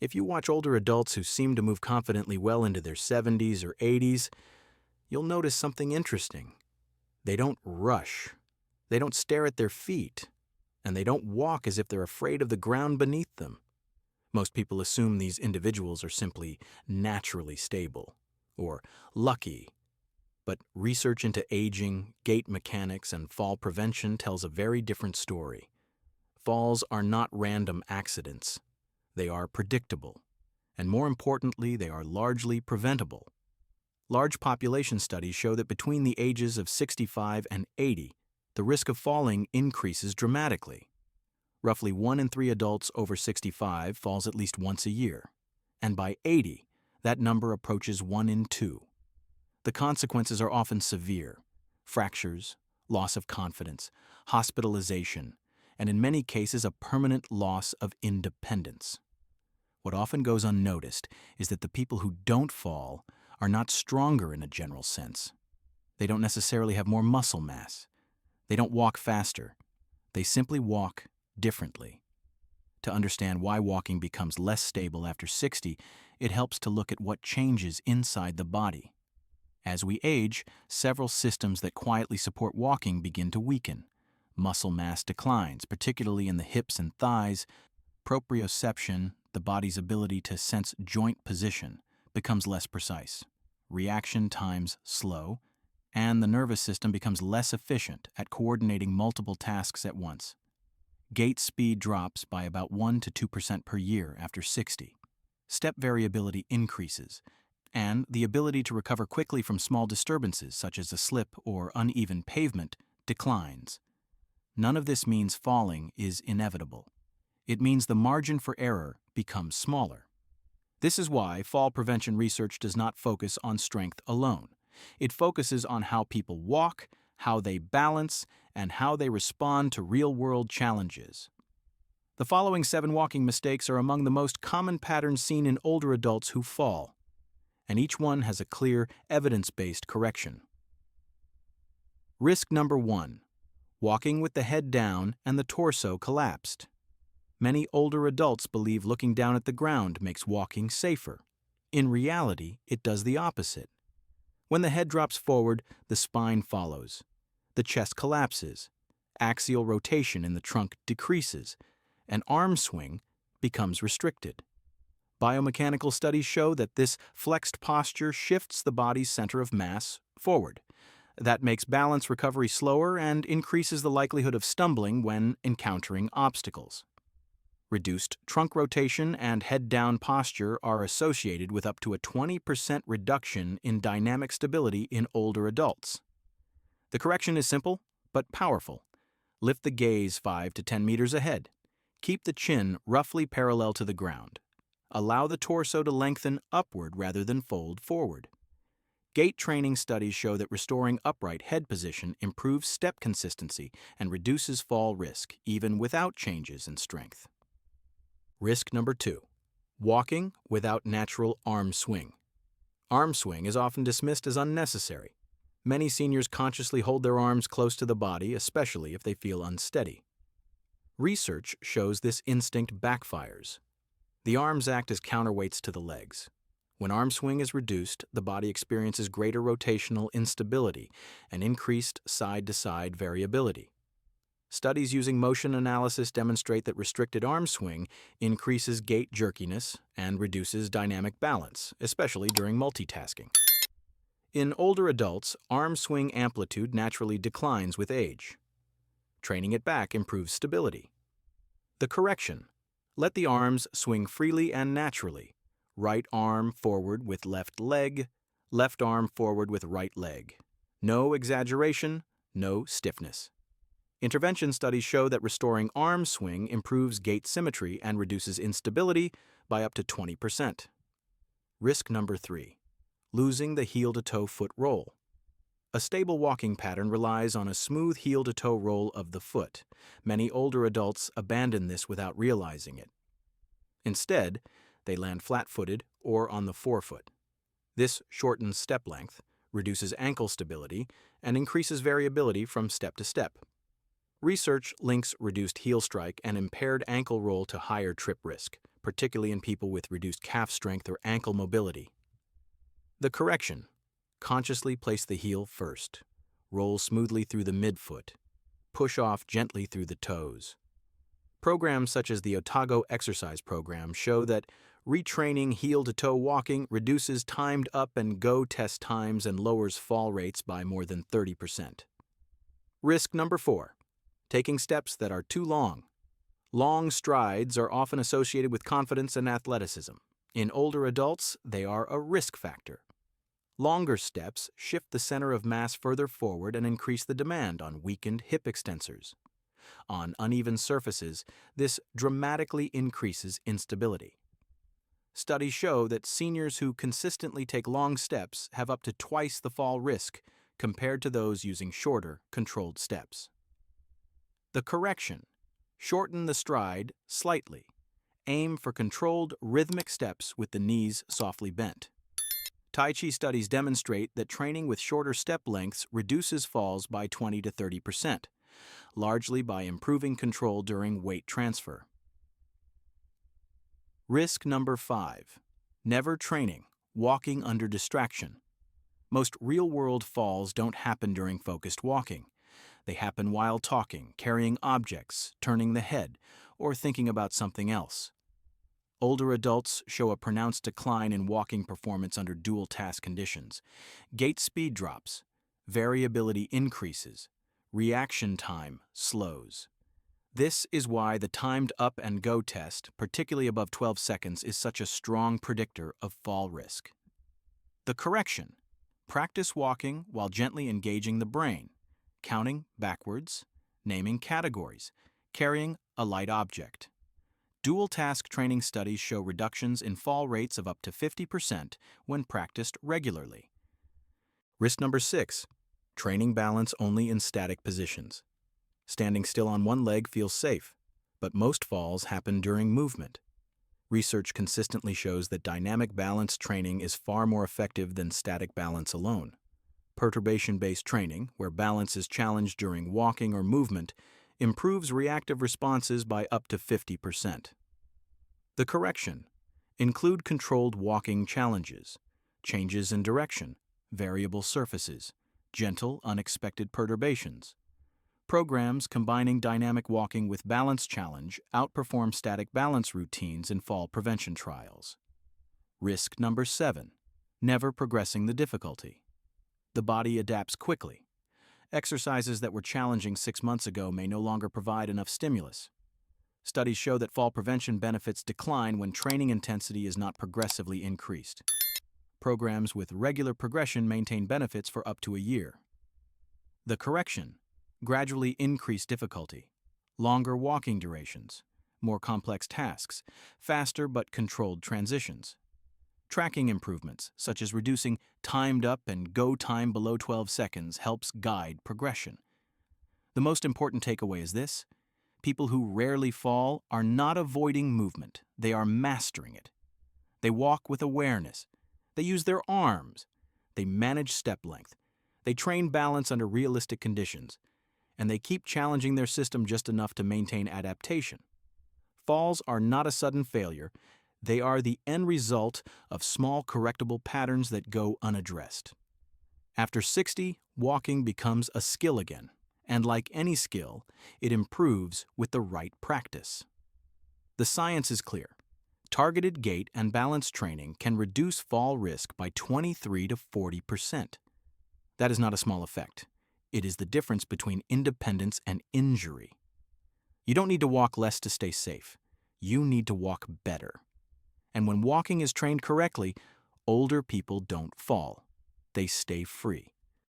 If you watch older adults who seem to move confidently well into their 70s or 80s, you'll notice something interesting. They don't rush. They don't stare at their feet. And they don't walk as if they're afraid of the ground beneath them. Most people assume these individuals are simply naturally stable or lucky. But research into aging, gait mechanics, and fall prevention tells a very different story. Falls are not random accidents. They are predictable. And more importantly, they are largely preventable. Large population studies show that between the ages of 65 and 80, the risk of falling increases dramatically. Roughly 1 in 3 adults over 65 falls at least once a year, and by 80, that number approaches 1 in 2. The consequences are often severe: fractures, loss of confidence, hospitalization, and in many cases a permanent loss of independence. What often goes unnoticed is that the people who don't fall are not stronger in a general sense. They don't necessarily have more muscle mass. They don't walk faster. They simply walk differently. To understand why walking becomes less stable after 60, it helps to look at what changes inside the body. As we age, several systems that quietly support walking begin to weaken. Muscle mass declines, particularly in the hips and thighs. Proprioception, the body's ability to sense joint position, becomes less precise. Reaction times slow, and the nervous system becomes less efficient at coordinating multiple tasks at once. Gait speed drops by about 1 to 2% per year after 60. Step variability increases, and the ability to recover quickly from small disturbances, such as a slip or uneven pavement, declines. None of this means falling is inevitable. It means the margin for error becomes smaller. This is why fall prevention research does not focus on strength alone. It focuses on how people walk, how they balance, and how they respond to real-world challenges. The following 7 walking mistakes are among the most common patterns seen in older adults who fall, and each one has a clear, evidence-based correction. Risk number 1: walking with the head down and the torso collapsed. Many older adults believe looking down at the ground makes walking safer. In reality, it does the opposite. When the head drops forward, the spine follows. The chest collapses. Axial rotation in the trunk decreases, and arm swing becomes restricted. Biomechanical studies show that this flexed posture shifts the body's center of mass forward. That makes balance recovery slower and increases the likelihood of stumbling when encountering obstacles. Reduced trunk rotation and head-down posture are associated with up to a 20% reduction in dynamic stability in older adults. The correction is simple but powerful. Lift the gaze 5 to 10 meters ahead. Keep the chin roughly parallel to the ground. Allow the torso to lengthen upward rather than fold forward. Gait training studies show that restoring upright head position improves step consistency and reduces fall risk, even without changes in strength. Risk number 2: walking without natural arm swing. Arm swing is often dismissed as unnecessary. Many seniors consciously hold their arms close to the body, especially if they feel unsteady. Research shows this instinct backfires. The arms act as counterweights to the legs. When arm swing is reduced, the body experiences greater rotational instability and increased side-to-side variability. Studies using motion analysis demonstrate that restricted arm swing increases gait jerkiness and reduces dynamic balance, especially during multitasking. In older adults, arm swing amplitude naturally declines with age. Training it back improves stability. The correction: let the arms swing freely and naturally. Right arm forward with left leg, left arm forward with right leg. No exaggeration, no stiffness. Intervention studies show that restoring arm swing improves gait symmetry and reduces instability by up to 20%. Risk number 3: losing the heel-to-toe foot roll. A stable walking pattern relies on a smooth heel-to-toe roll of the foot. Many older adults abandon this without realizing it. Instead, they land flat-footed or on the forefoot. This shortens step length, reduces ankle stability, and increases variability from step to step. Research links reduced heel strike and impaired ankle roll to higher trip risk, particularly in people with reduced calf strength or ankle mobility. The correction: consciously place the heel first. Roll smoothly through the midfoot. Push off gently through the toes. Programs such as the Otago exercise program show that retraining heel-to-toe walking reduces timed up and go test times and lowers fall rates by more than 30%. Risk number 4: taking steps that are too long. Long strides are often associated with confidence and athleticism. In older adults, they are a risk factor. Longer steps shift the center of mass further forward and increase the demand on weakened hip extensors. On uneven surfaces, this dramatically increases instability. Studies show that seniors who consistently take long steps have up to twice the fall risk compared to those using shorter, controlled steps. The correction: shorten the stride slightly. Aim for controlled, rhythmic steps with the knees softly bent. Tai Chi studies demonstrate that training with shorter step lengths reduces falls by 20 to 30%, largely by improving control during weight transfer. Risk number 5: never training, walking under distraction. Most real-world falls don't happen during focused walking. They happen while talking, carrying objects, turning the head, or thinking about something else. Older adults show a pronounced decline in walking performance under dual-task conditions. Gait speed drops, variability increases, reaction time slows. This is why the timed up and go test, particularly above 12 seconds, is such a strong predictor of fall risk. The correction: practice walking while gently engaging the brain, counting backwards, naming categories, carrying a light object. Dual-task training studies show reductions in fall rates of up to 50% when practiced regularly. Risk number 6: training balance only in static positions. Standing still on one leg feels safe, but most falls happen during movement. Research consistently shows that dynamic balance training is far more effective than static balance alone. Perturbation-based training, where balance is challenged during walking or movement, improves reactive responses by up to 50%. The correction: include controlled walking challenges, changes in direction, variable surfaces, gentle, unexpected perturbations. Programs combining dynamic walking with balance challenge outperform static balance routines in fall prevention trials. Risk number 7: never progressing the difficulty. The body adapts quickly. Exercises that were challenging 6 months ago may no longer provide enough stimulus. Studies show that fall prevention benefits decline when training intensity is not progressively increased. Programs with regular progression maintain benefits for up to a year. The correction: gradually increase difficulty, longer walking durations, more complex tasks, faster but controlled transitions. Tracking improvements, such as reducing timed up and go time below 12 seconds, helps guide progression. The most important takeaway is this: people who rarely fall are not avoiding movement, they are mastering it. They walk with awareness. They use their arms. They manage step length. They train balance under realistic conditions. And they keep challenging their system just enough to maintain adaptation. Falls are not a sudden failure. They are the end result of small correctable patterns that go unaddressed. After 60, walking becomes a skill again. And like any skill, it improves with the right practice. The science is clear. Targeted gait and balance training can reduce fall risk by 23 to 40%. That is not a small effect. It is the difference between independence and injury. You don't need to walk less to stay safe. You need to walk better. And when walking is trained correctly, older people don't fall. They stay free.